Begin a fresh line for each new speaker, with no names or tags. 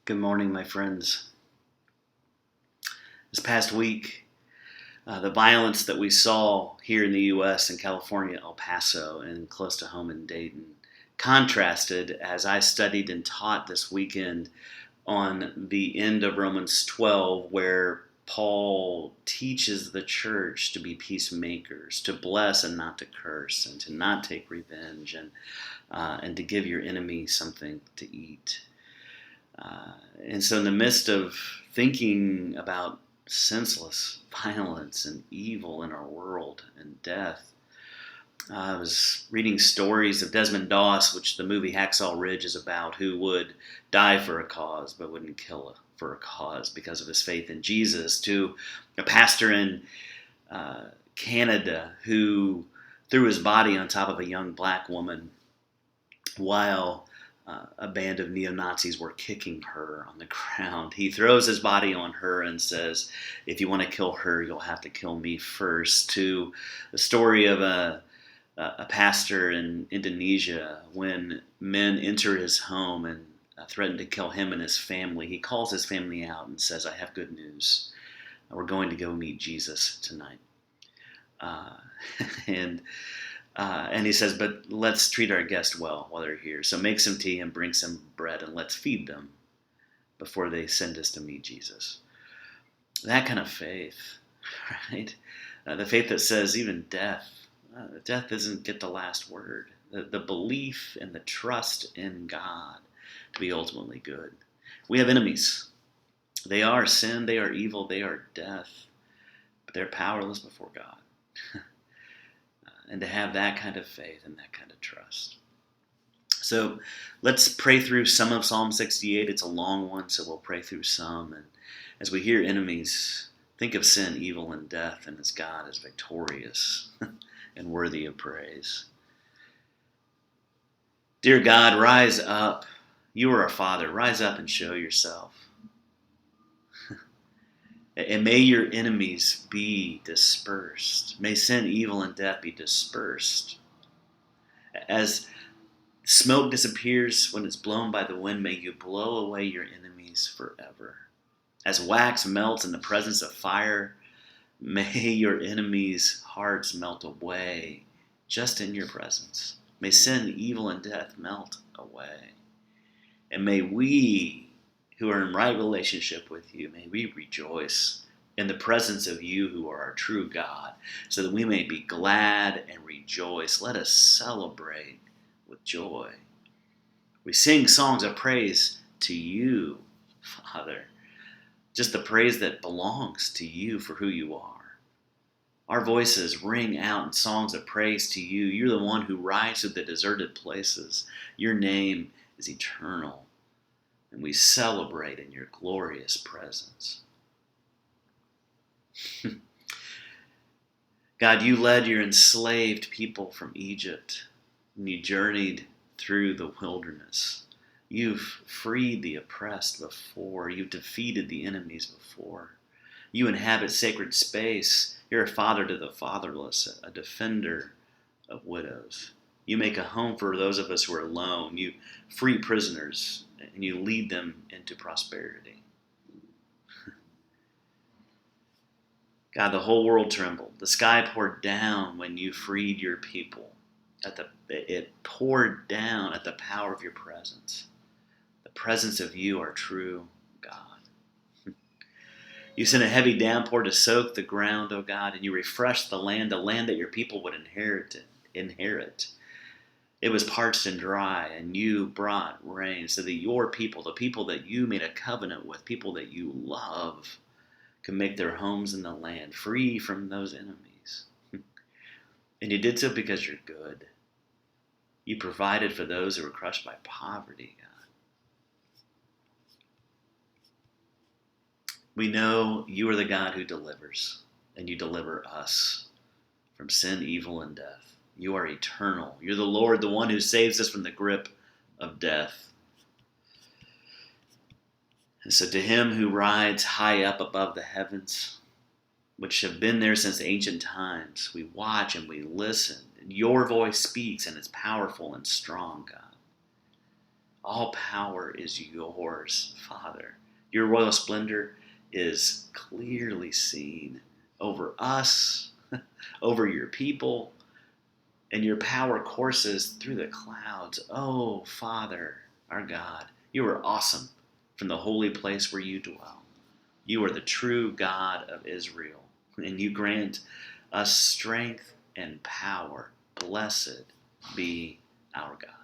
Good morning, my friends. This past week, the violence that we saw here in the U.S. in California, El Paso, and close to home in Dayton, contrasted as I studied and taught this weekend on the end of Romans 12, where Paul teaches the church to be peacemakers, to bless and not to curse, and to not take revenge, and to give your enemy something to eat. And so, in the midst of thinking about senseless violence and evil in our world and death, I was reading stories of Desmond Doss, which the movie Hacksaw Ridge is about, who would die for a cause but wouldn't kill for a cause because of his faith in Jesus, to a pastor in Canada who threw his body on top of a young black woman while a band of neo-Nazis were kicking her on the ground. He throws his body on her and says, if you want to kill her, you'll have to kill me first. To the story of a pastor in Indonesia, when men enter his home and threaten to kill him and his family, he calls his family out and says, I have good news. We're going to go meet Jesus tonight. And he says, but let's treat our guests well while they're here. So make some tea and bring some bread and let's feed them before they send us to meet Jesus. That kind of faith, right? The faith that says even death doesn't get the last word. The belief and the trust in God to be ultimately good. We have enemies. They are sin, they are evil, they are death, but they're powerless before God. And to have that kind of faith and that kind of trust. So let's pray through some of Psalm 68. It's a long one, so we'll pray through some. And as we hear enemies, think of sin, evil, and death, and as God is victorious and worthy of praise. Dear God, rise up. You are our Father. Rise up and show yourself. And may your enemies be dispersed. May sin, evil, and death be dispersed. As smoke disappears when it's blown by the wind, may you blow away your enemies forever. As wax melts in the presence of fire, may your enemies' hearts melt away just in your presence. May sin, evil, and death melt away. And may we, who are in right relationship with you, may we rejoice in the presence of you who are our true God, so that we may be glad and rejoice. Let us celebrate with joy. We sing songs of praise to you, Father, just the praise that belongs to you for who you are. Our voices ring out in songs of praise to you. You're the one who rides to the deserted places. Your name is eternal. And we celebrate in your glorious presence. God, you led your enslaved people from Egypt, and you journeyed through the wilderness. You've freed the oppressed before. You've defeated the enemies before. You inhabit sacred space. You're a father to the fatherless, a defender of widows. You make a home for those of us who are alone. You free prisoners, and you lead them into prosperity. God, the whole world trembled. The sky poured down when you freed your people. It poured down at the power of your presence. The presence of you, our true God. You sent a heavy downpour to soak the ground, O God, and you refreshed the land that your people would inherit. It was parched and dry, and you brought rain so that your people, the people that you made a covenant with, people that you love, can make their homes in the land, free from those enemies. And you did so because you're good. You provided for those who were crushed by poverty, God. We know you are the God who delivers, and you deliver us from sin, evil, and death. You are eternal. You're the Lord, the one who saves us from the grip of death. And so to him who rides high up above the heavens, which have been there since ancient times, we watch and we listen. And your voice speaks, and it's powerful and strong, God. All power is yours, Father. Your royal splendor is clearly seen over us, over your people, and your power courses through the clouds. Oh, Father, our God, you are awesome from the holy place where you dwell. You are the true God of Israel, and you grant us strength and power. Blessed be our God.